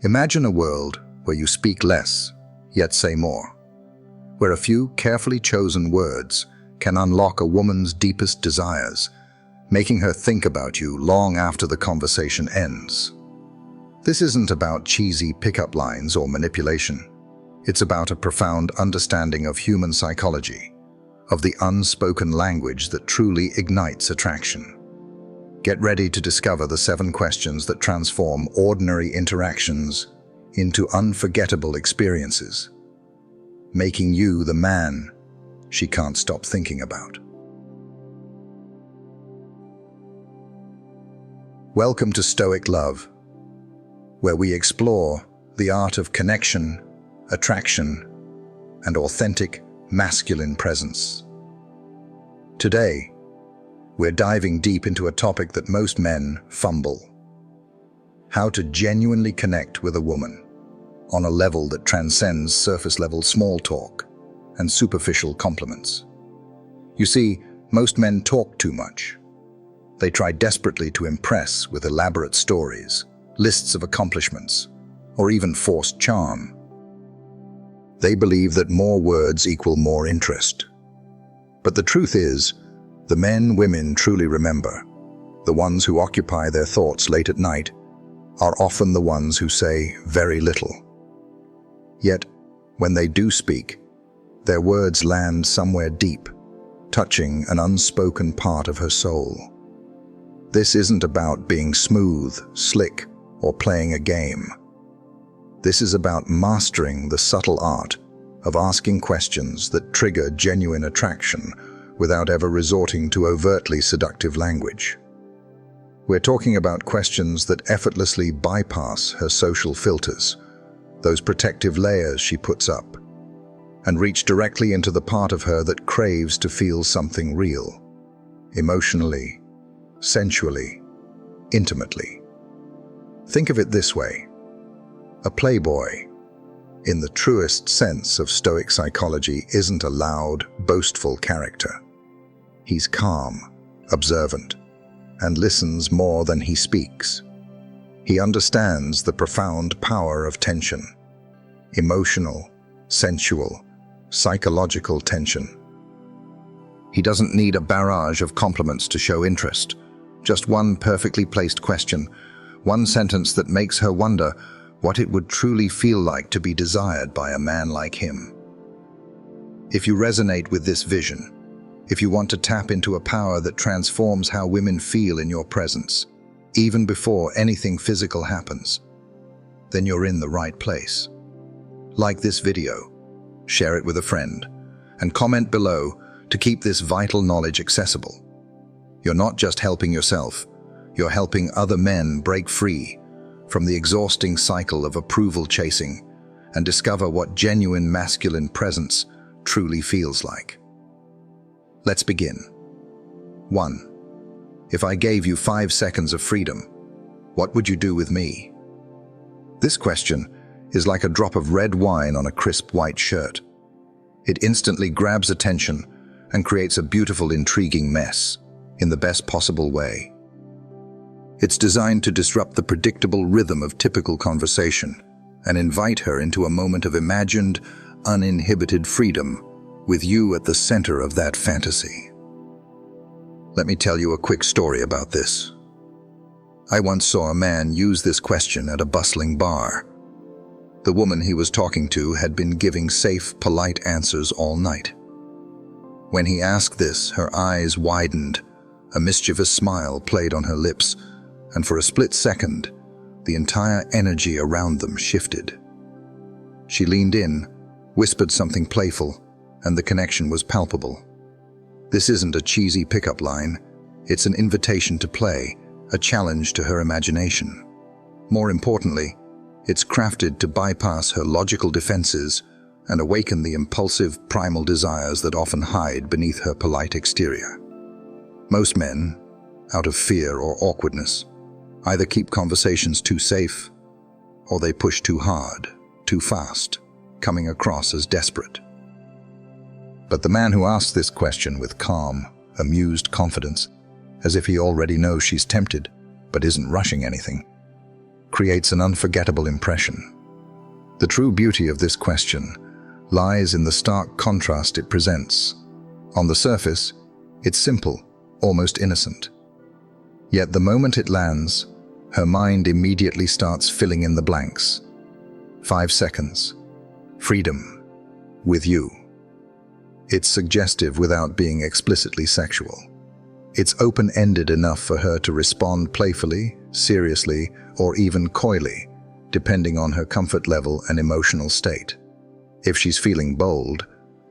Imagine a world where you speak less, yet say more. Where a few carefully chosen words can unlock a woman's deepest desires, making her think about you long after the conversation ends. This isn't about cheesy pickup lines or manipulation. It's about a profound understanding of human psychology, of the unspoken language that truly ignites attraction. Get ready to discover the 7 questions that transform ordinary interactions into unforgettable experiences, making you the man she can't stop thinking about. Welcome to Stoic Love, where we explore the art of connection, attraction, and authentic masculine presence. Today, we're diving deep into a topic that most men fumble: how to genuinely connect with a woman on a level that transcends surface-level small talk and superficial compliments. You see, most men talk too much. They try desperately to impress with elaborate stories, lists of accomplishments, or even forced charm. They believe that more words equal more interest. But the truth is, the men women truly remember, the ones who occupy their thoughts late at night, are often the ones who say very little. Yet, when they do speak, their words land somewhere deep, touching an unspoken part of her soul. This isn't about being smooth, slick, or playing a game. This is about mastering the subtle art of asking questions that trigger genuine attraction without ever resorting to overtly seductive language. We're talking about questions that effortlessly bypass her social filters, those protective layers she puts up, and reach directly into the part of her that craves to feel something real, emotionally, sensually, intimately. Think of it this way: a playboy, in the truest sense of Stoic psychology, isn't a loud, boastful character. He's calm, observant, and listens more than he speaks. He understands the profound power of tension, emotional, sensual, psychological tension. He doesn't need a barrage of compliments to show interest, just one perfectly placed question, one sentence that makes her wonder what it would truly feel like to be desired by a man like him. If you resonate with this vision, if you want to tap into a power that transforms how women feel in your presence, even before anything physical happens, then you're in the right place. Like this video, share it with a friend, and comment below to keep this vital knowledge accessible. You're not just helping yourself, you're helping other men break free from the exhausting cycle of approval chasing and discover what genuine masculine presence truly feels like. Let's begin. 1. If I gave you 5 seconds of freedom, what would you do with me? This question is like a drop of red wine on a crisp white shirt. It instantly grabs attention and creates a beautiful, intriguing mess in the best possible way. It's designed to disrupt the predictable rhythm of typical conversation and invite her into a moment of imagined, uninhibited freedom, with you at the center of that fantasy. Let me tell you a quick story about this. I once saw a man use this question at a bustling bar. The woman he was talking to had been giving safe, polite answers all night. When he asked this, her eyes widened, a mischievous smile played on her lips, and for a split second, the entire energy around them shifted. She leaned in, whispered something playful, and the connection was palpable. This isn't a cheesy pickup line, it's an invitation to play, a challenge to her imagination. More importantly, it's crafted to bypass her logical defenses and awaken the impulsive, primal desires that often hide beneath her polite exterior. Most men, out of fear or awkwardness, either keep conversations too safe, or they push too hard, too fast, coming across as desperate. But the man who asks this question with calm, amused confidence, as if he already knows she's tempted, but isn't rushing anything, creates an unforgettable impression. The true beauty of this question lies in the stark contrast it presents. On the surface, it's simple, almost innocent. Yet the moment it lands, her mind immediately starts filling in the blanks. 5 seconds. Freedom. With you. It's suggestive without being explicitly sexual. It's open-ended enough for her to respond playfully, seriously, or even coyly, depending on her comfort level and emotional state. If she's feeling bold,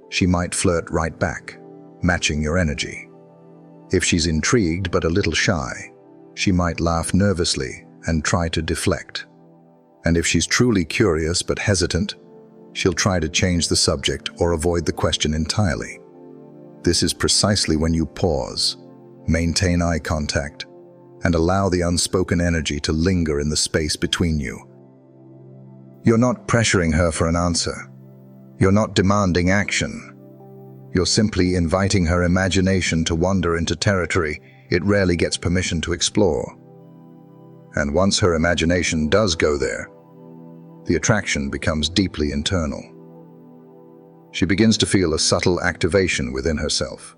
she might flirt right back, matching your energy. If she's intrigued but a little shy, she might laugh nervously and try to deflect. And if she's truly curious but hesitant, she'll try to change the subject or avoid the question entirely. This is precisely when you pause, maintain eye contact, and allow the unspoken energy to linger in the space between you. You're not pressuring her for an answer. You're not demanding action. You're simply inviting her imagination to wander into territory it rarely gets permission to explore. And once her imagination does go there, the attraction becomes deeply internal. She begins to feel a subtle activation within herself.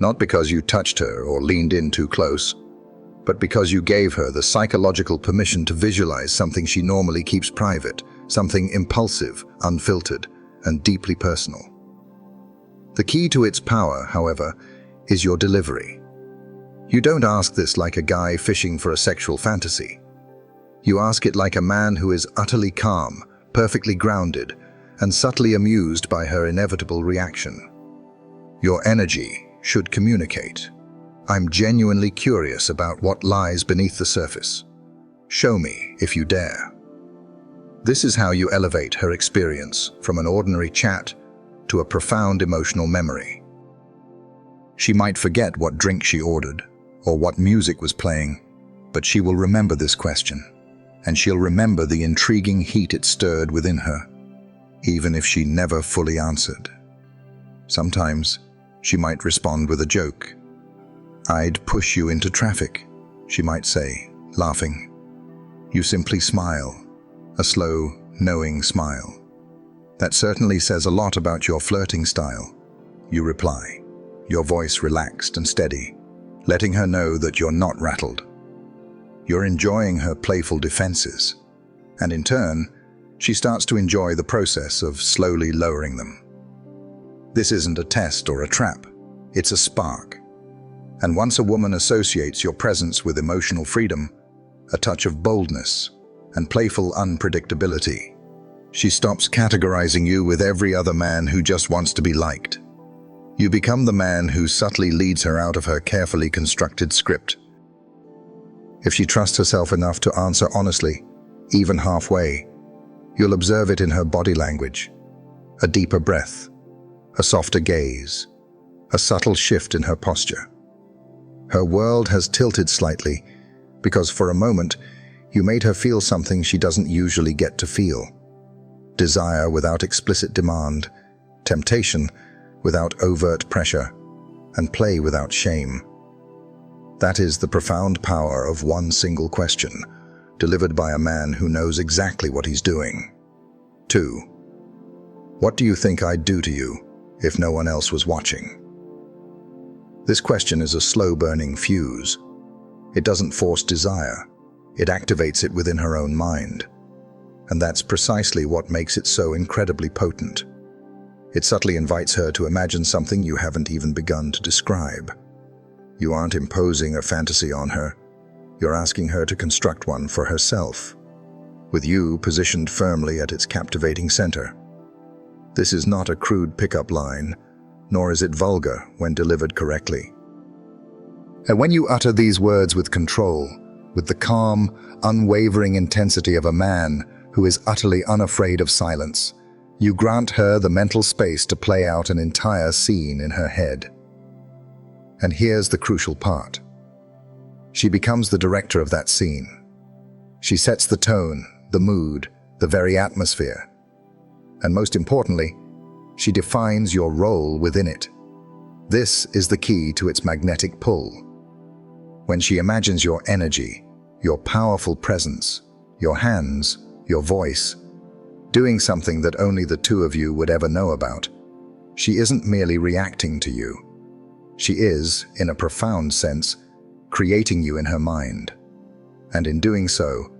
Not because you touched her or leaned in too close, but because you gave her the psychological permission to visualize something she normally keeps private, something impulsive, unfiltered, and deeply personal. The key to its power, however, is your delivery. You don't ask this like a guy fishing for a sexual fantasy. You ask it like a man who is utterly calm, perfectly grounded, and subtly amused by her inevitable reaction. Your energy should communicate. I'm genuinely curious about what lies beneath the surface. Show me if you dare. This is how you elevate her experience from an ordinary chat to a profound emotional memory. She might forget what drink she ordered or what music was playing, but she will remember this question, and she'll remember the intriguing heat it stirred within her, even if she never fully answered. Sometimes she might respond with a joke. "I'd push you into traffic," she might say, laughing. You simply smile, a slow, knowing smile. "That certainly says a lot about your flirting style," you reply, your voice relaxed and steady, letting her know that you're not rattled. You're enjoying her playful defenses, and in turn, she starts to enjoy the process of slowly lowering them. This isn't a test or a trap, it's a spark. And once a woman associates your presence with emotional freedom, a touch of boldness, and playful unpredictability, she stops categorizing you with every other man who just wants to be liked. You become the man who subtly leads her out of her carefully constructed script. If she trusts herself enough to answer honestly, even halfway, you'll observe it in her body language. A deeper breath, a softer gaze, a subtle shift in her posture. Her world has tilted slightly because for a moment you made her feel something she doesn't usually get to feel. Desire without explicit demand, temptation without overt pressure, and play without shame. That is the profound power of one single question, delivered by a man who knows exactly what he's doing. 2. What do you think I'd do to you if no one else was watching? This question is a slow-burning fuse. It doesn't force desire, it activates it within her own mind. And that's precisely what makes it so incredibly potent. It subtly invites her to imagine something you haven't even begun to describe. You aren't imposing a fantasy on her, you're asking her to construct one for herself, with you positioned firmly at its captivating center. This is not a crude pickup line, nor is it vulgar when delivered correctly. And when you utter these words with control, with the calm, unwavering intensity of a man who is utterly unafraid of silence, you grant her the mental space to play out an entire scene in her head. And here's the crucial part. She becomes the director of that scene. She sets the tone, the mood, the very atmosphere. And most importantly, she defines your role within it. This is the key to its magnetic pull. When she imagines your energy, your powerful presence, your hands, your voice, doing something that only the two of you would ever know about. She isn't merely reacting to you. She is, in a profound sense, creating you in her mind. And in doing so,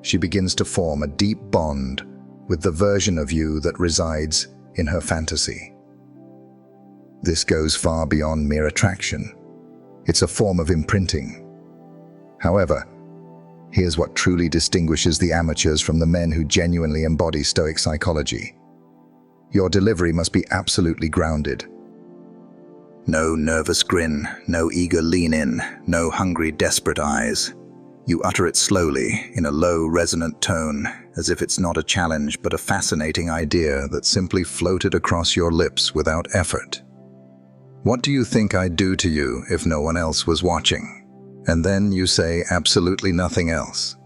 she begins to form a deep bond with the version of you that resides in her fantasy. This goes far beyond mere attraction. It's a form of imprinting. However, here's what truly distinguishes the amateurs from the men who genuinely embody Stoic psychology. Your delivery must be absolutely grounded. No nervous grin, no eager lean-in, no hungry, desperate eyes. You utter it slowly, in a low, resonant tone, as if it's not a challenge but a fascinating idea that simply floated across your lips without effort. What do you think I'd do to you if no one else was watching? And then you say absolutely nothing else.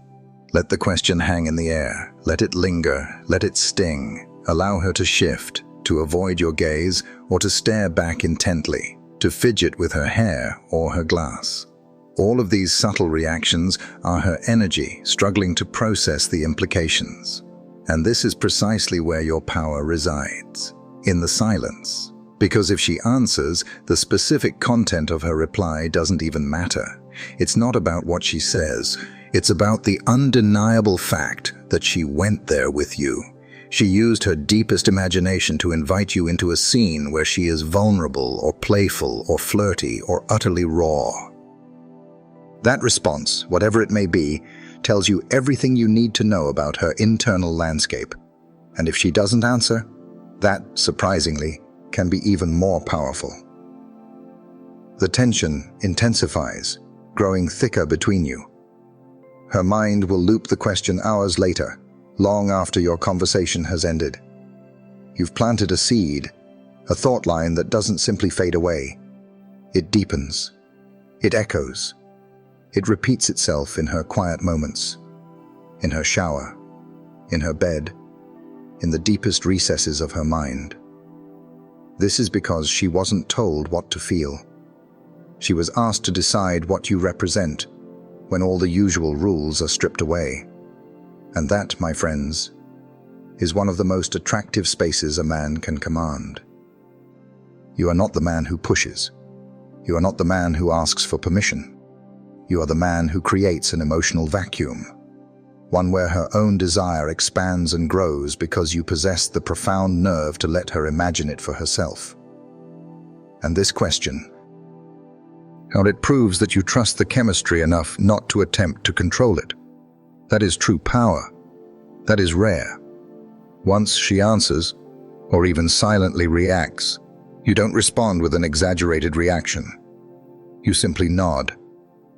Let the question hang in the air. Let it linger. Let it sting. Allow her to shift, to avoid your gaze, or to stare back intently, to fidget with her hair or her glass. All of these subtle reactions are her energy struggling to process the implications. And this is precisely where your power resides, in the silence. Because if she answers, the specific content of her reply doesn't even matter. It's not about what she says. It's about the undeniable fact that she went there with you. She used her deepest imagination to invite you into a scene where she is vulnerable or playful or flirty or utterly raw. That response, whatever it may be, tells you everything you need to know about her internal landscape. And if she doesn't answer, that, surprisingly, can be even more powerful. The tension intensifies, growing thicker between you. Her mind will loop the question hours later, long after your conversation has ended. You've planted a seed, a thought line that doesn't simply fade away. It deepens. It echoes. It repeats itself in her quiet moments, in her shower, in her bed, in the deepest recesses of her mind. This is because she wasn't told what to feel. She was asked to decide what you represent when all the usual rules are stripped away. And that, my friends, is one of the most attractive spaces a man can command. You are not the man who pushes. You are not the man who asks for permission. You are the man who creates an emotional vacuum, one where her own desire expands and grows because you possess the profound nerve to let her imagine it for herself. And this question, how it proves that you trust the chemistry enough not to attempt to control it. That is true power. That is rare. Once she answers, or even silently reacts, you don't respond with an exaggerated reaction. You simply nod,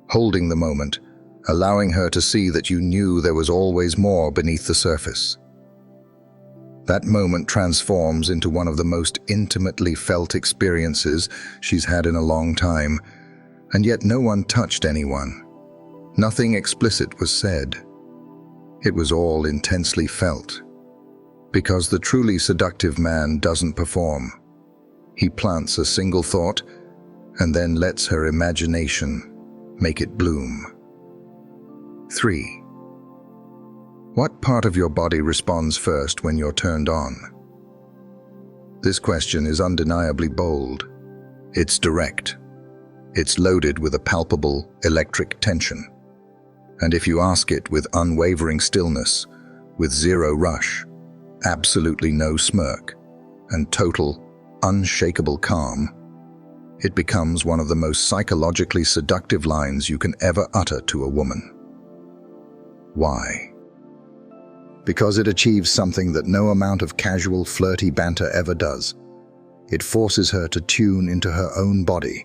holding the moment, allowing her to see that you knew there was always more beneath the surface. That moment transforms into one of the most intimately felt experiences she's had in a long time, and yet no one touched anyone. Nothing explicit was said. It was all intensely felt. Because the truly seductive man doesn't perform. He plants a single thought and then lets her imagination make it bloom. 3. What part of your body responds first when you're turned on? This question is undeniably bold. It's direct. It's loaded with a palpable electric tension. And if you ask it with unwavering stillness, with zero rush, absolutely no smirk, and total, unshakable calm, it becomes one of the most psychologically seductive lines you can ever utter to a woman. Why? Because it achieves something that no amount of casual, flirty banter ever does. It forces her to tune into her own body,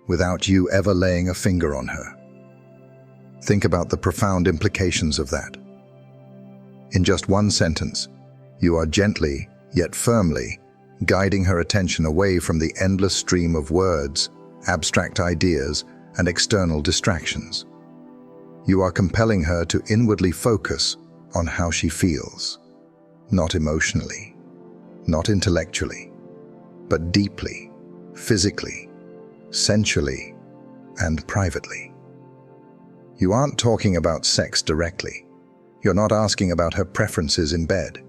without you ever laying a finger on her. Think about the profound implications of that. In just one sentence, you are gently, yet firmly, guiding her attention away from the endless stream of words, abstract ideas, and external distractions. You are compelling her to inwardly focus on how she feels, not emotionally, not intellectually, but deeply, physically, sensually, and privately. You aren't talking about sex directly. You're not asking about her preferences in bed.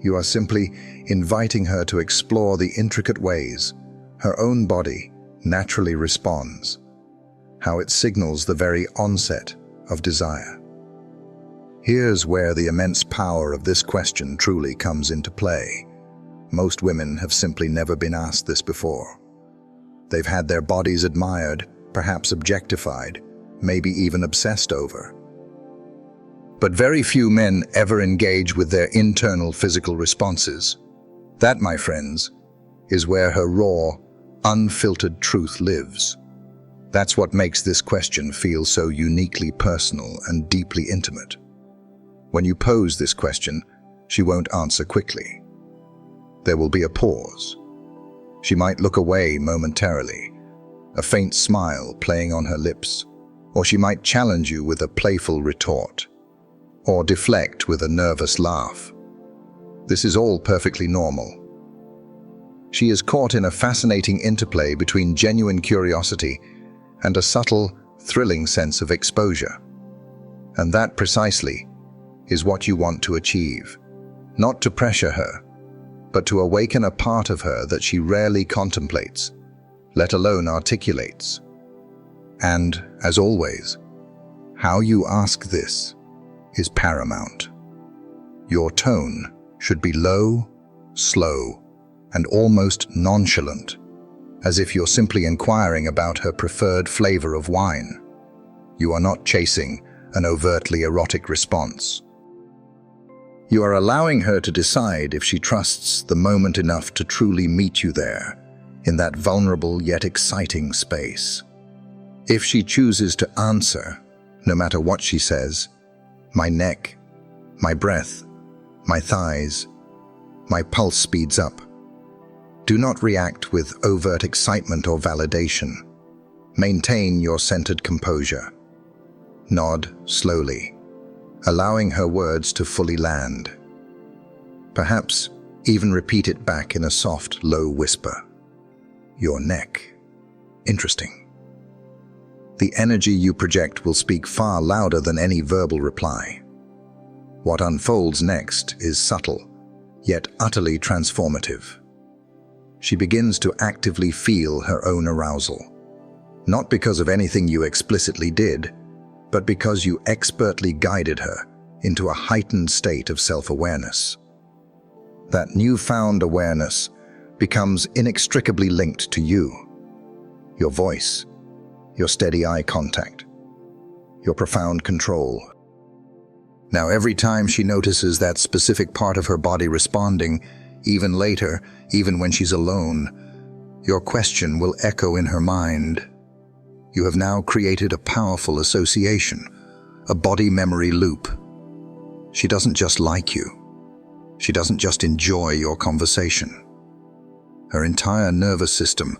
You are simply inviting her to explore the intricate ways her own body naturally responds, how it signals the very onset of desire. Here's where the immense power of this question truly comes into play. Most women have simply never been asked this before. They've had their bodies admired, perhaps objectified, maybe even obsessed over. But very few men ever engage with their internal physical responses. That, my friends, is where her raw, unfiltered truth lives. That's what makes this question feel so uniquely personal and deeply intimate. When you pose this question, she won't answer quickly. There will be a pause. She might look away momentarily, a faint smile playing on her lips, or she might challenge you with a playful retort, or deflect with a nervous laugh. This is all perfectly normal. She is caught in a fascinating interplay between genuine curiosity and a subtle, thrilling sense of exposure. And that precisely is what you want to achieve. Not to pressure her, but to awaken a part of her that she rarely contemplates, let alone articulates. And, as always, how you ask this is paramount. Your tone should be low, slow, and almost nonchalant, as if you're simply inquiring about her preferred flavor of wine. You are not chasing an overtly erotic response. You are allowing her to decide if she trusts the moment enough to truly meet you there, in that vulnerable yet exciting space. If she chooses to answer, no matter what she says, my neck, my breath, my thighs, my pulse speeds up. Do not react with overt excitement or validation. Maintain your centered composure. Nod slowly, allowing her words to fully land. Perhaps even repeat it back in a soft, low whisper. Your neck. Interesting. The energy you project will speak far louder than any verbal reply. What unfolds next is subtle, yet utterly transformative. She begins to actively feel her own arousal, not because of anything you explicitly did, but because you expertly guided her into a heightened state of self-awareness. That newfound awareness becomes inextricably linked to you, your voice, your steady eye contact, your profound control. Now, every time she notices that specific part of her body responding, even later, even when she's alone, your question will echo in her mind. You have now created a powerful association, a body memory loop. She doesn't just like you. She doesn't just enjoy your conversation. Her entire nervous system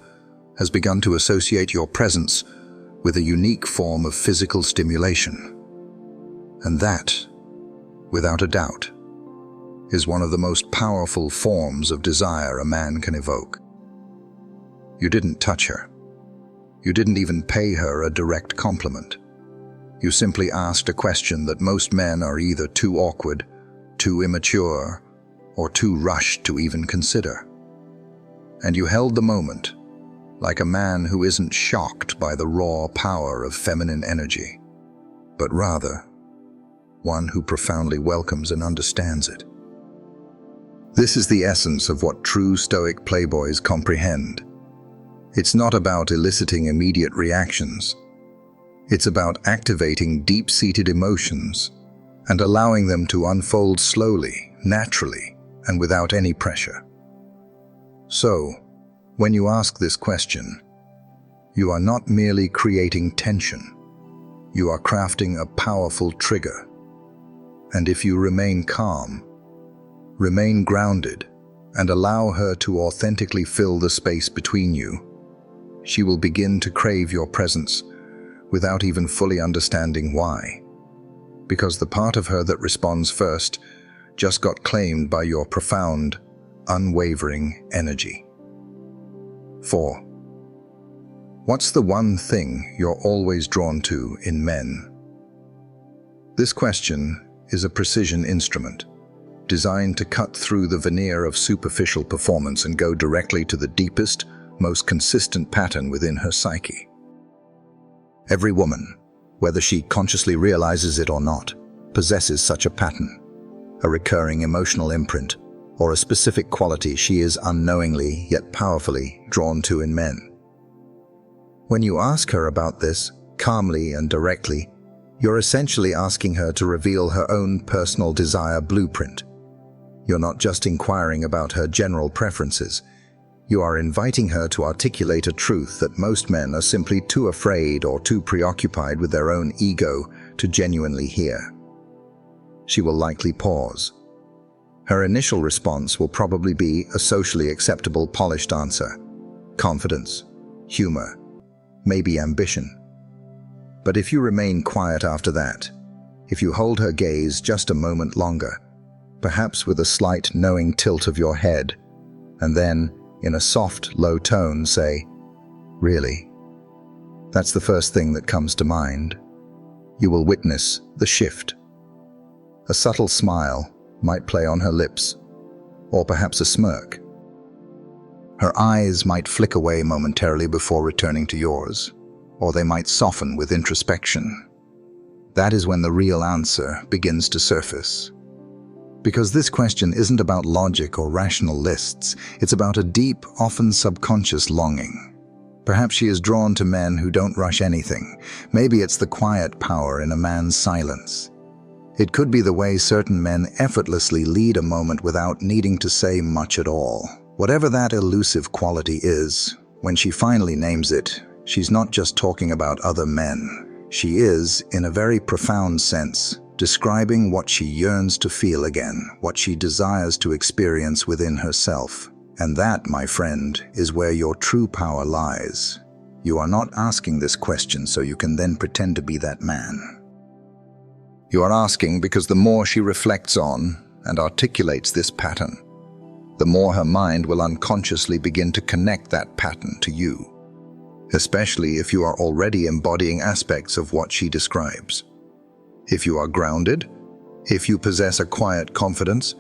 has begun to associate your presence with a unique form of physical stimulation. And that, without a doubt, is one of the most powerful forms of desire a man can evoke. You didn't touch her. You didn't even pay her a direct compliment. You simply asked a question that most men are either too awkward, too immature, or too rushed to even consider. And you held the moment, like a man who isn't shocked by the raw power of feminine energy, but rather one who profoundly welcomes and understands it. This is the essence of what true Stoic playboys comprehend. It's not about eliciting immediate reactions. It's about activating deep-seated emotions and allowing them to unfold slowly, naturally, and without any pressure. So, when you ask this question, you are not merely creating tension. You are crafting a powerful trigger. And if you remain calm, remain grounded, and allow her to authentically fill the space between you, she will begin to crave your presence without even fully understanding why. Because the part of her that responds first just got claimed by your profound, unwavering energy. 4. What's the one thing you're always drawn to in men? This question is a precision instrument, designed to cut through the veneer of superficial performance and go directly to the deepest, most consistent pattern within her psyche. Every woman, whether she consciously realizes it or not, possesses such a pattern, a recurring emotional imprint, or a specific quality she is unknowingly yet powerfully drawn to in men. When you ask her about this, calmly and directly, you're essentially asking her to reveal her own personal desire blueprint. You're not just inquiring about her general preferences. You are inviting her to articulate a truth that most men are simply too afraid or too preoccupied with their own ego to genuinely hear. She will likely pause. Her initial response will probably be a socially acceptable, polished answer: confidence, humor, maybe ambition. But if you remain quiet after that, if you hold her gaze just a moment longer, perhaps with a slight knowing tilt of your head, and then, in a soft, low tone, say, "Really?" That's the first thing that comes to mind. You will witness the shift. A subtle smile might play on her lips, or perhaps a smirk. Her eyes might flick away momentarily before returning to yours, or they might soften with introspection. That is when the real answer begins to surface. Because this question isn't about logic or rational lists, it's about a deep, often subconscious longing. Perhaps she is drawn to men who don't rush anything. Maybe it's the quiet power in a man's silence. It could be the way certain men effortlessly lead a moment without needing to say much at all. Whatever that elusive quality is, when she finally names it, she's not just talking about other men. She is, in a very profound sense, describing what she yearns to feel again, what she desires to experience within herself. And that, my friend, is where your true power lies. You are not asking this question so you can then pretend to be that man. You are asking because the more she reflects on and articulates this pattern, the more her mind will unconsciously begin to connect that pattern to you, especially if you are already embodying aspects of what she describes. If you are grounded, if you possess a quiet confidence,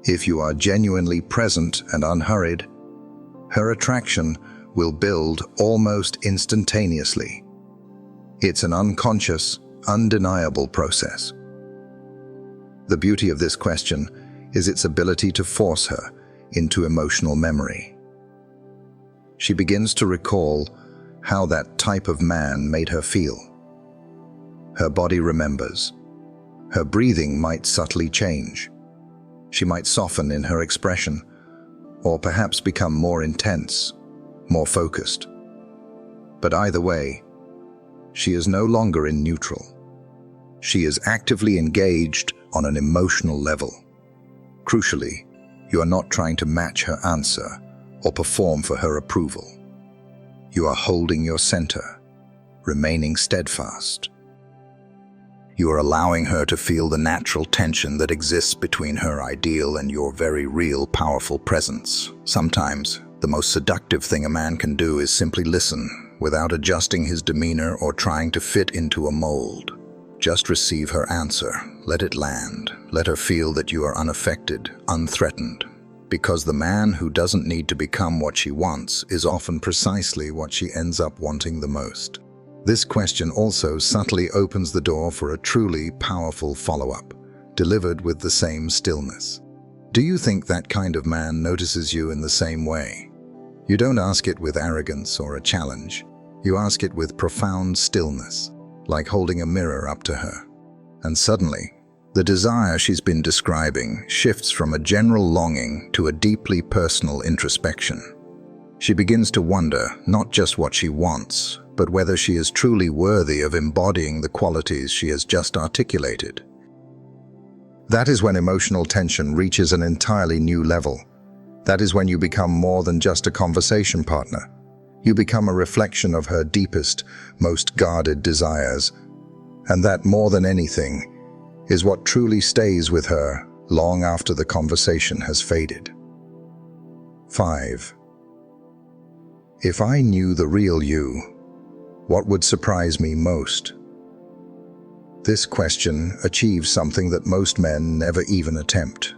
if you are genuinely present and unhurried, her attraction will build almost instantaneously. It's an unconscious, undeniable process. The beauty of this question is its ability to force her into emotional memory. She begins to recall how that type of man made her feel. Her body remembers. Her breathing might subtly change. She might soften in her expression, or perhaps become more intense, more focused. But either way, she is no longer in neutral. She is actively engaged on an emotional level. Crucially, you are not trying to match her answer or perform for her approval. You are holding your center, remaining steadfast. You are allowing her to feel the natural tension that exists between her ideal and your very real, powerful presence. Sometimes, the most seductive thing a man can do is simply listen, without adjusting his demeanor or trying to fit into a mold. Just receive her answer, let it land, let her feel that you are unaffected, unthreatened. Because the man who doesn't need to become what she wants is often precisely what she ends up wanting the most. This question also subtly opens the door for a truly powerful follow-up, delivered with the same stillness. Do you think that kind of man notices you in the same way? You don't ask it with arrogance or a challenge. You ask it with profound stillness, like holding a mirror up to her. And suddenly, the desire she's been describing shifts from a general longing to a deeply personal introspection. She begins to wonder not just what she wants, but whether she is truly worthy of embodying the qualities she has just articulated. That is when emotional tension reaches an entirely new level. That is when you become more than just a conversation partner. You become a reflection of her deepest, most guarded desires. And that, more than anything, is what truly stays with her long after the conversation has faded. 5. If I knew the real you, what would surprise me most? This question achieves something that most men never even attempt.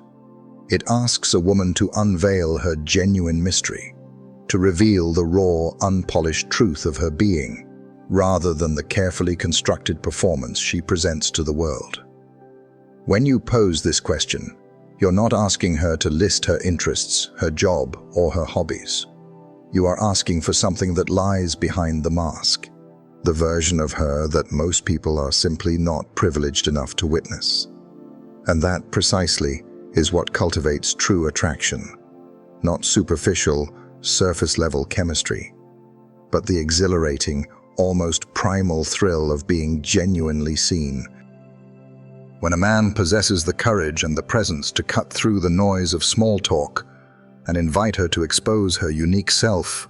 It asks a woman to unveil her genuine mystery, to reveal the raw, unpolished truth of her being, rather than the carefully constructed performance she presents to the world. When you pose this question, you're not asking her to list her interests, her job, or her hobbies. You are asking for something that lies behind the mask, the version of her that most people are simply not privileged enough to witness. And that precisely is what cultivates true attraction, not superficial, surface-level chemistry, but the exhilarating, almost primal thrill of being genuinely seen. When a man possesses the courage and the presence to cut through the noise of small talk and invite her to expose her unique self,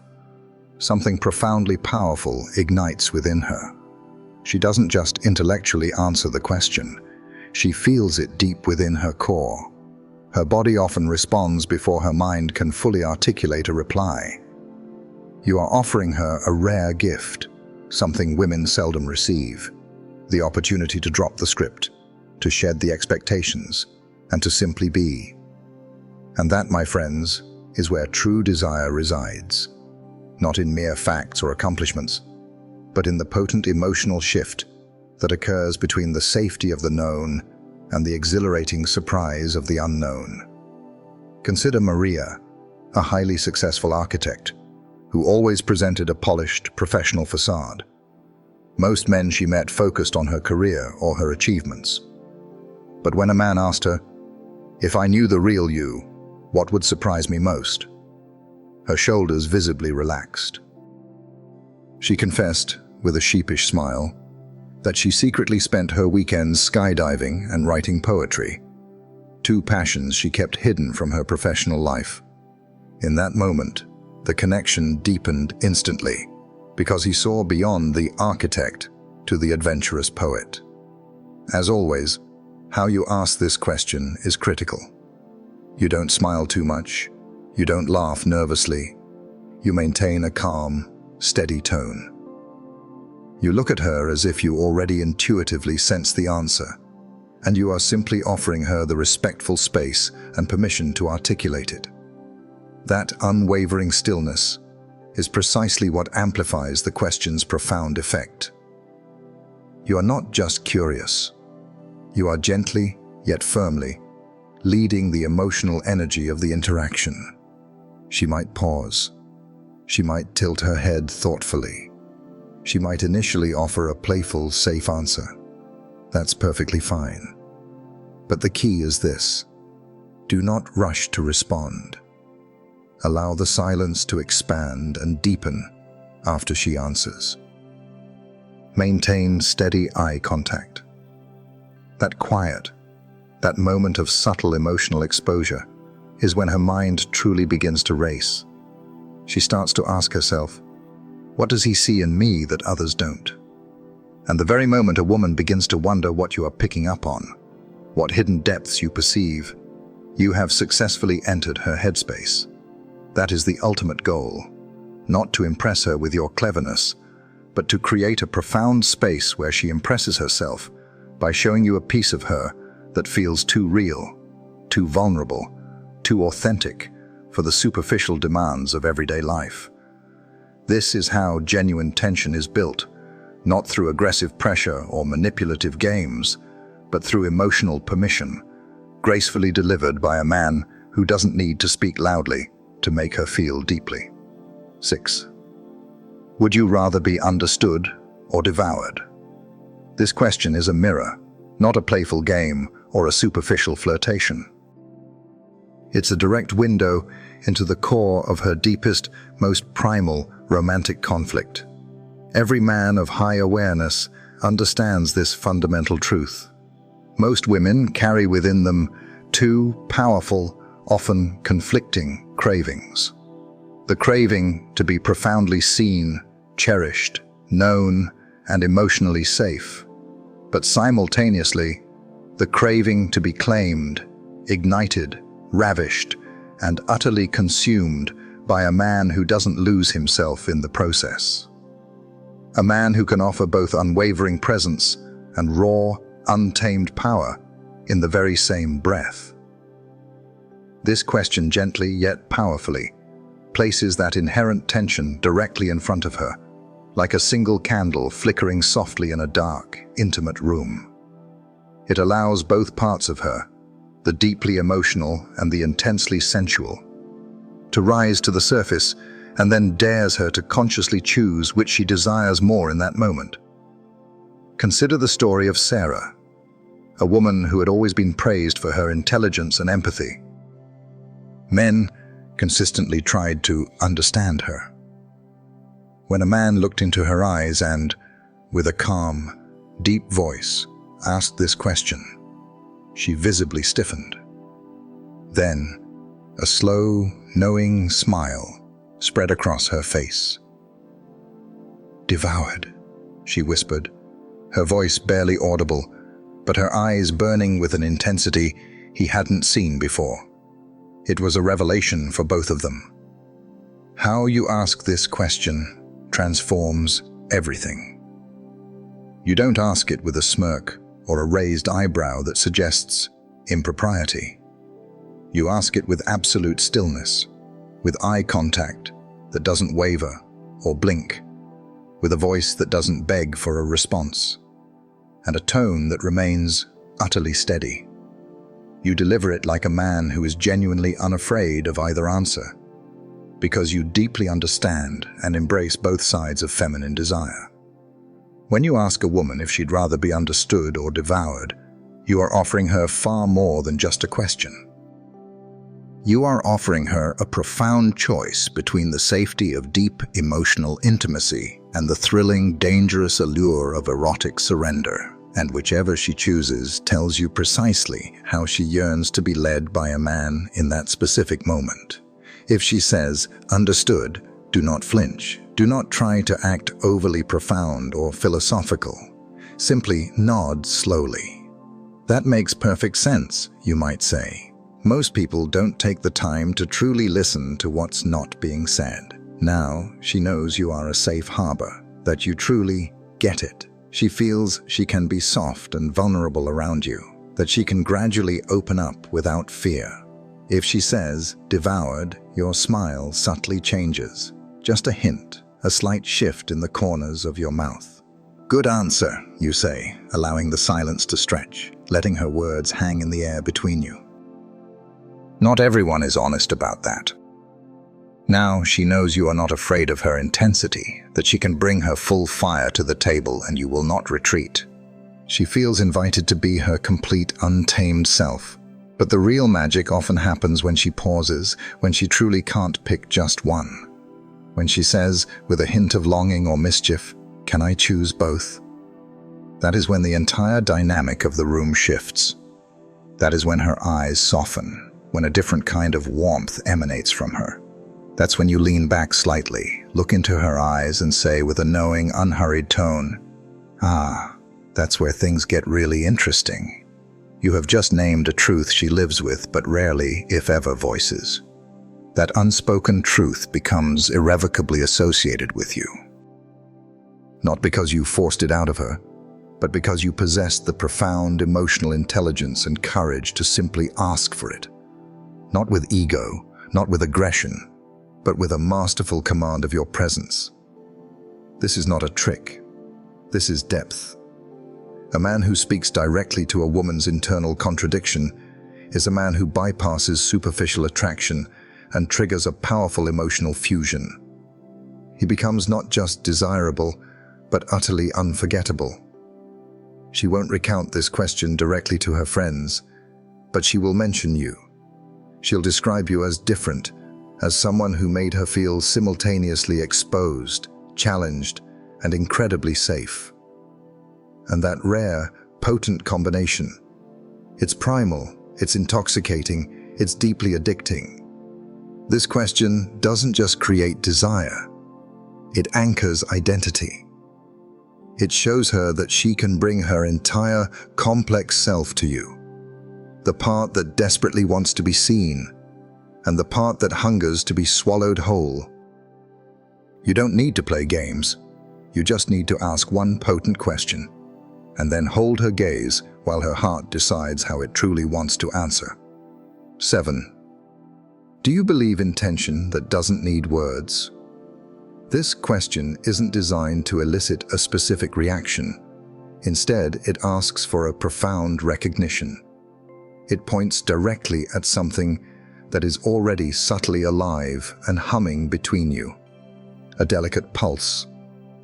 something profoundly powerful ignites within her. She doesn't just intellectually answer the question, she feels it deep within her core. Her body often responds before her mind can fully articulate a reply. You are offering her a rare gift, something women seldom receive, the opportunity to drop the script, to shed the expectations, and to simply be. And that, my friends, is where true desire resides. Not in mere facts or accomplishments, but in the potent emotional shift that occurs between the safety of the known and the exhilarating surprise of the unknown. Consider Maria, a highly successful architect who always presented a polished, professional facade. Most men she met focused on her career or her achievements. But when a man asked her, "If I knew the real you, what would surprise me most?" her shoulders visibly relaxed. She confessed, with a sheepish smile, that she secretly spent her weekends skydiving and writing poetry, two passions she kept hidden from her professional life. In that moment, the connection deepened instantly, because he saw beyond the architect to the adventurous poet. As always, how you ask this question is critical. You don't smile too much. You don't laugh nervously. You maintain a calm, steady tone. You look at her as if you already intuitively sense the answer, and you are simply offering her the respectful space and permission to articulate it. That unwavering stillness is precisely what amplifies the question's profound effect. You are not just curious. You are gently, yet firmly, leading the emotional energy of the interaction. She might pause. She might tilt her head thoughtfully. She might initially offer a playful, safe answer. That's perfectly fine. But the key is this: do not rush to respond. Allow the silence to expand and deepen after she answers. Maintain steady eye contact. That quiet, that moment of subtle emotional exposure, is when her mind truly begins to race. She starts to ask herself, what does he see in me that others don't? And the very moment a woman begins to wonder what you are picking up on, what hidden depths you perceive, you have successfully entered her headspace. That is the ultimate goal, not to impress her with your cleverness, but to create a profound space where she impresses herself by showing you a piece of her that feels too real, too vulnerable, too authentic for the superficial demands of everyday life. This is how genuine tension is built, not through aggressive pressure or manipulative games, but through emotional permission, gracefully delivered by a man who doesn't need to speak loudly to make her feel deeply. 6. Would you rather be understood or devoured? This question is a mirror, not a playful game or a superficial flirtation. It's a direct window into the core of her deepest, most primal romantic conflict. Every man of high awareness understands this fundamental truth. Most women carry within them two powerful, often conflicting cravings. The craving to be profoundly seen, cherished, known, and emotionally safe. But simultaneously, the craving to be claimed, ignited, ravished, and utterly consumed by a man who doesn't lose himself in the process. A man who can offer both unwavering presence and raw, untamed power in the very same breath. This question gently yet powerfully places that inherent tension directly in front of her, like a single candle flickering softly in a dark, intimate room. It allows both parts of her, the deeply emotional and the intensely sensual, to rise to the surface, and then dares her to consciously choose which she desires more in that moment. Consider the story of Sarah, a woman who had always been praised for her intelligence and empathy. Men consistently tried to understand her. When a man looked into her eyes and, with a calm, deep voice, asked this question, she visibly stiffened. Then, a slow, knowing smile spread across her face. "Devoured," she whispered, her voice barely audible, but her eyes burning with an intensity he hadn't seen before. It was a revelation for both of them. How you ask this question transforms everything. You don't ask it with a smirk or a raised eyebrow that suggests impropriety. You ask it with absolute stillness, with eye contact that doesn't waver or blink, with a voice that doesn't beg for a response, and a tone that remains utterly steady. You deliver it like a man who is genuinely unafraid of either answer, because you deeply understand and embrace both sides of feminine desire. When you ask a woman if she'd rather be understood or devoured, you are offering her far more than just a question. You are offering her a profound choice between the safety of deep emotional intimacy and the thrilling, dangerous allure of erotic surrender. And whichever she chooses tells you precisely how she yearns to be led by a man in that specific moment. If she says, "Understood," do not flinch. Do not try to act overly profound or philosophical. Simply nod slowly. That makes perfect sense, you might say. Most people don't take the time to truly listen to what's not being said. Now she knows you are a safe harbor, that you truly get it. She feels she can be soft and vulnerable around you, that she can gradually open up without fear. If she says, "Devoured," your smile subtly changes. Just a hint, a slight shift in the corners of your mouth. "Good answer," you say, allowing the silence to stretch, letting her words hang in the air between you. Not everyone is honest about that. Now she knows you are not afraid of her intensity, that she can bring her full fire to the table and you will not retreat. She feels invited to be her complete, untamed self. But the real magic often happens when she pauses, when she truly can't pick just one. When she says, with a hint of longing or mischief, "Can I choose both?" That is when the entire dynamic of the room shifts. That is when her eyes soften, when a different kind of warmth emanates from her. That's when you lean back slightly, look into her eyes and say with a knowing, unhurried tone, "Ah, that's where things get really interesting." You have just named a truth she lives with but rarely, if ever, voices. That unspoken truth becomes irrevocably associated with you. Not because you forced it out of her, but because you possessed the profound emotional intelligence and courage to simply ask for it. Not with ego, not with aggression, but with a masterful command of your presence. This is not a trick. This is depth. A man who speaks directly to a woman's internal contradiction is a man who bypasses superficial attraction and triggers a powerful emotional fusion. He becomes not just desirable, but utterly unforgettable. She won't recount this question directly to her friends, but she will mention you. She'll describe you as different, as someone who made her feel simultaneously exposed, challenged, and incredibly safe. And that rare, potent combination, it's primal, it's intoxicating, it's deeply addicting. This question doesn't just create desire, it anchors identity. It shows her that she can bring her entire, complex self to you. The part that desperately wants to be seen, and the part that hungers to be swallowed whole. You don't need to play games. You just need to ask one potent question. and then hold her gaze while her heart decides how it truly wants to answer. 7. Do you believe in tension that doesn't need words? This question isn't designed to elicit a specific reaction. Instead, it asks for a profound recognition. It points directly at something that is already subtly alive and humming between you. A delicate pulse,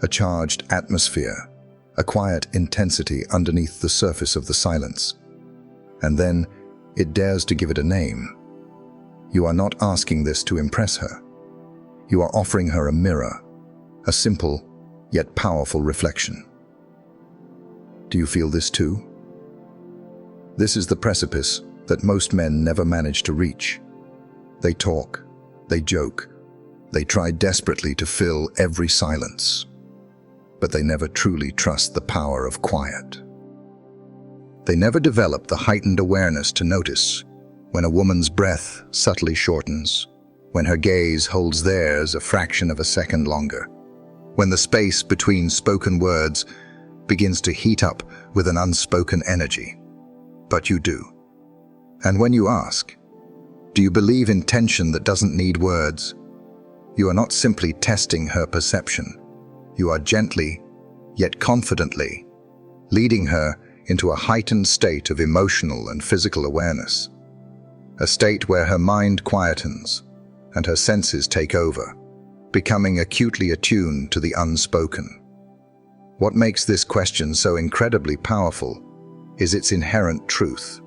a charged atmosphere, a quiet intensity underneath the surface of the silence. And then it dares to give it a name. You are not asking this to impress her. You are offering her a mirror, a simple yet powerful reflection. Do you feel this too? This is the precipice that most men never manage to reach. They talk, they joke, they try desperately to fill every silence, but they never truly trust the power of quiet. They never develop the heightened awareness to notice when a woman's breath subtly shortens, when her gaze holds theirs a fraction of a second longer, when the space between spoken words begins to heat up with an unspoken energy. But you do. And when you ask, do you believe in tension that doesn't need words? You are not simply testing her perception. You are gently, yet confidently, leading her into a heightened state of emotional and physical awareness. A state where her mind quietens and her senses take over, becoming acutely attuned to the unspoken. What makes this question so incredibly powerful is its inherent truth.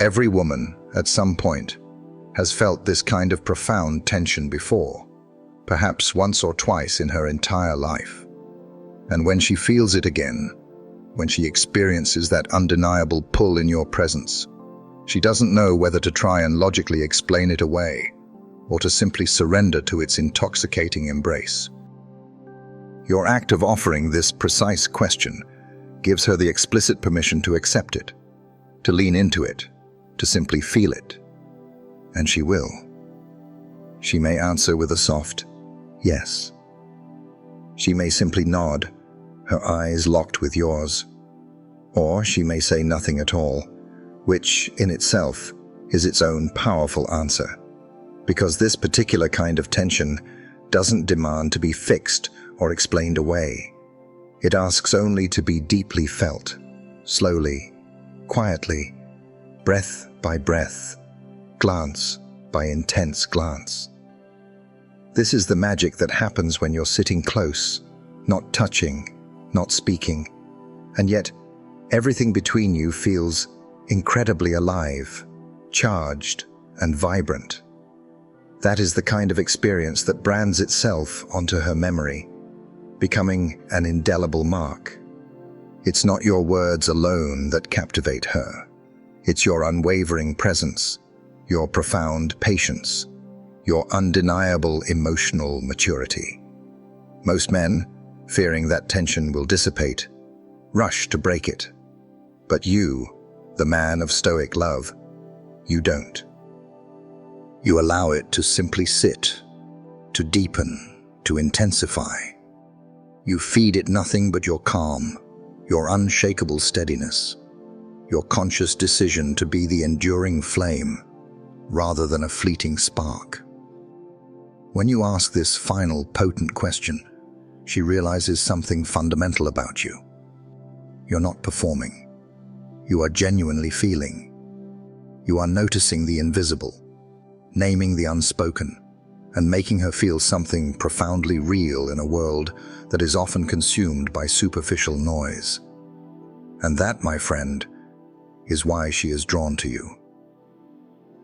Every woman, at some point, has felt this kind of profound tension before, perhaps once or twice in her entire life. And when she feels it again, when she experiences that undeniable pull in your presence, she doesn't know whether to try and logically explain it away or to simply surrender to its intoxicating embrace. Your act of offering this precise question gives her the explicit permission to accept it, to lean into it, to simply feel it. And she will. She may answer with a soft yes. She may simply nod, her eyes locked with yours. Or she may say nothing at all, which in itself is its own powerful answer. Because this particular kind of tension doesn't demand to be fixed or explained away. It asks only to be deeply felt, slowly, quietly, breath by breath, glance by intense glance. This is the magic that happens when you're sitting close, not touching, not speaking, and yet everything between you feels incredibly alive, charged, and vibrant. That is the kind of experience that brands itself onto her memory, becoming an indelible mark. It's not your words alone that captivate her. It's your unwavering presence, your profound patience, your undeniable emotional maturity. Most men, fearing that tension will dissipate, rush to break it. But you, the man of Stoic love, you don't. You allow it to simply sit, to deepen, to intensify. You feed it nothing but your calm, your unshakable steadiness, your conscious decision to be the enduring flame rather than a fleeting spark. When you ask this final potent question, she realizes something fundamental about you. You're not performing. You are genuinely feeling. You are noticing the invisible, naming the unspoken, and making her feel something profoundly real in a world that is often consumed by superficial noise. And that, my friend, is why she is drawn to you.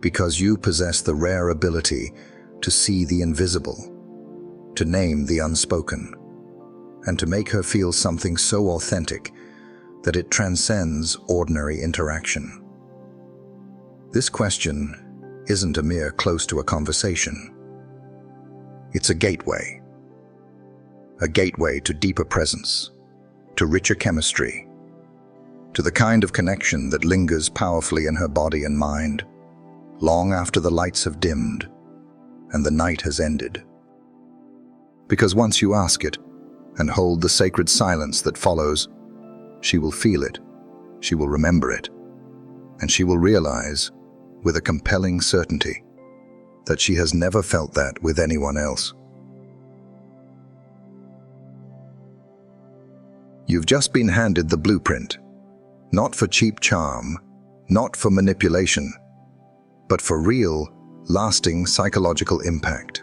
Because you possess the rare ability to see the invisible, to name the unspoken, and to make her feel something so authentic that it transcends ordinary interaction. This question isn't a mere close to a conversation. It's a gateway to deeper presence, to richer chemistry, to the kind of connection that lingers powerfully in her body and mind, long after the lights have dimmed and the night has ended. Because once you ask it and hold the sacred silence that follows, She will feel it, she will remember it, and she will realize, with a compelling certainty, that she has never felt that with anyone else. You've just been handed the blueprint, not for cheap charm, not for manipulation, but for real, lasting psychological impact.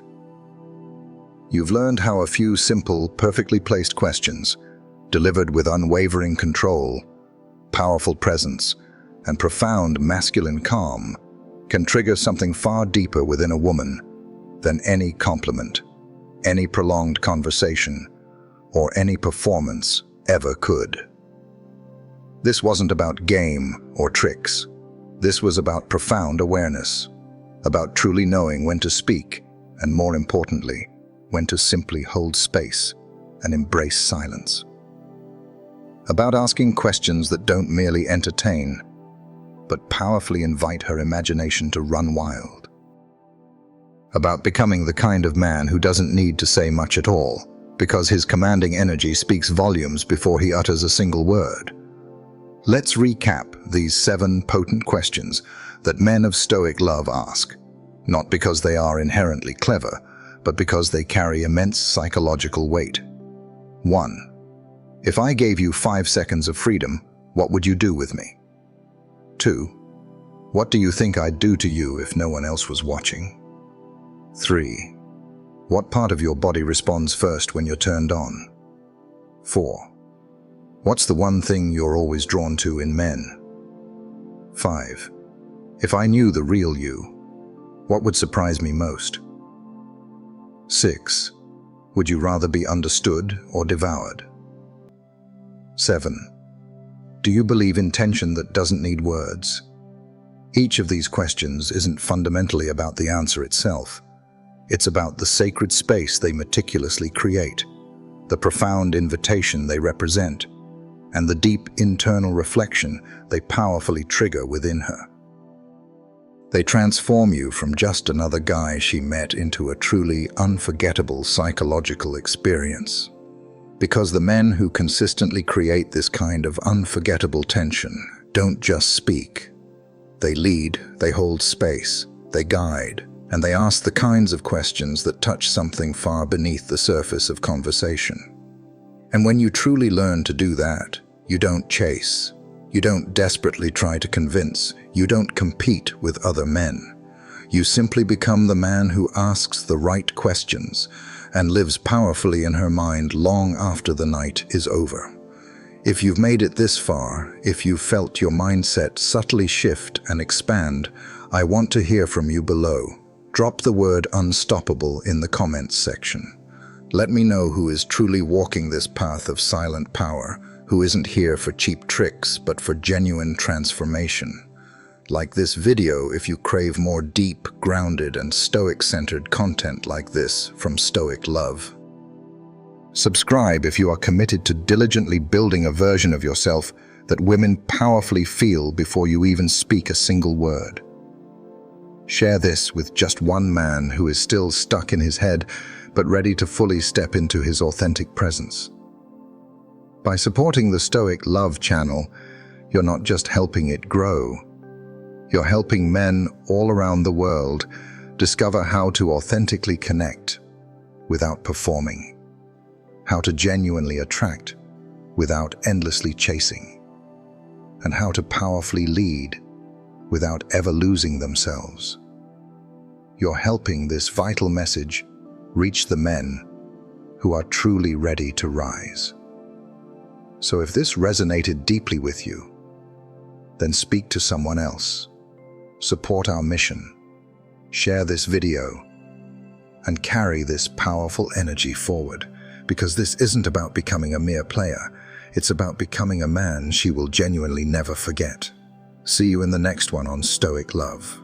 You've learned how a few simple, perfectly placed questions, delivered with unwavering control, powerful presence, and profound masculine calm, can trigger something far deeper within a woman than any compliment, any prolonged conversation, or any performance ever could. This wasn't about game or tricks. This was about profound awareness, about truly knowing when to speak, and more importantly, when to simply hold space and embrace silence. About asking questions that don't merely entertain, but powerfully invite her imagination to run wild. About becoming the kind of man who doesn't need to say much at all, because his commanding energy speaks volumes before he utters a single word. Let's recap these 7 potent questions that men of Stoic love ask, not because they are inherently clever, but because they carry immense psychological weight. 1. If I gave you 5 seconds of freedom, what would you do with me? 2. What do you think I'd do to you if no one else was watching? 3. What part of your body responds first when you're turned on? 4. What's the one thing you're always drawn to in men? 5. If I knew the real you, what would surprise me most? 6. Would you rather be understood or devoured? 7. Do you believe in tension that doesn't need words? Each of these questions isn't fundamentally about the answer itself. It's about the sacred space they meticulously create, the profound invitation they represent, and the deep internal reflection they powerfully trigger within her. They transform you from just another guy she met into a truly unforgettable psychological experience. Because the men who consistently create this kind of unforgettable tension don't just speak. They lead, they hold space, they guide, and they ask the kinds of questions that touch something far beneath the surface of conversation. And when you truly learn to do that, you don't chase, you don't desperately try to convince, you don't compete with other men. You simply become the man who asks the right questions and lives powerfully in her mind long after the night is over. If you've made it this far, if you've felt your mindset subtly shift and expand, I want to hear from you below. Drop the word unstoppable in the comments section. Let me know who is truly walking this path of silent power, who isn't here for cheap tricks, but for genuine transformation. Like this video if you crave more deep, grounded, and Stoic-centered content like this from Stoic Love. Subscribe if you are committed to diligently building a version of yourself that women powerfully feel before you even speak a single word. Share this with just one man who is still stuck in his head, but ready to fully step into his authentic presence. By supporting the Stoic Love channel, you're not just helping it grow. You're helping men all around the world discover how to authentically connect without performing, how to genuinely attract without endlessly chasing, and how to powerfully lead without ever losing themselves. You're helping this vital message reach the men who are truly ready to rise. So if this resonated deeply with you, then speak to someone else. Support our mission, share this video, and carry this powerful energy forward, because this isn't about becoming a mere player, it's about becoming a man she will genuinely never forget. See you in the next one on Stoic Love.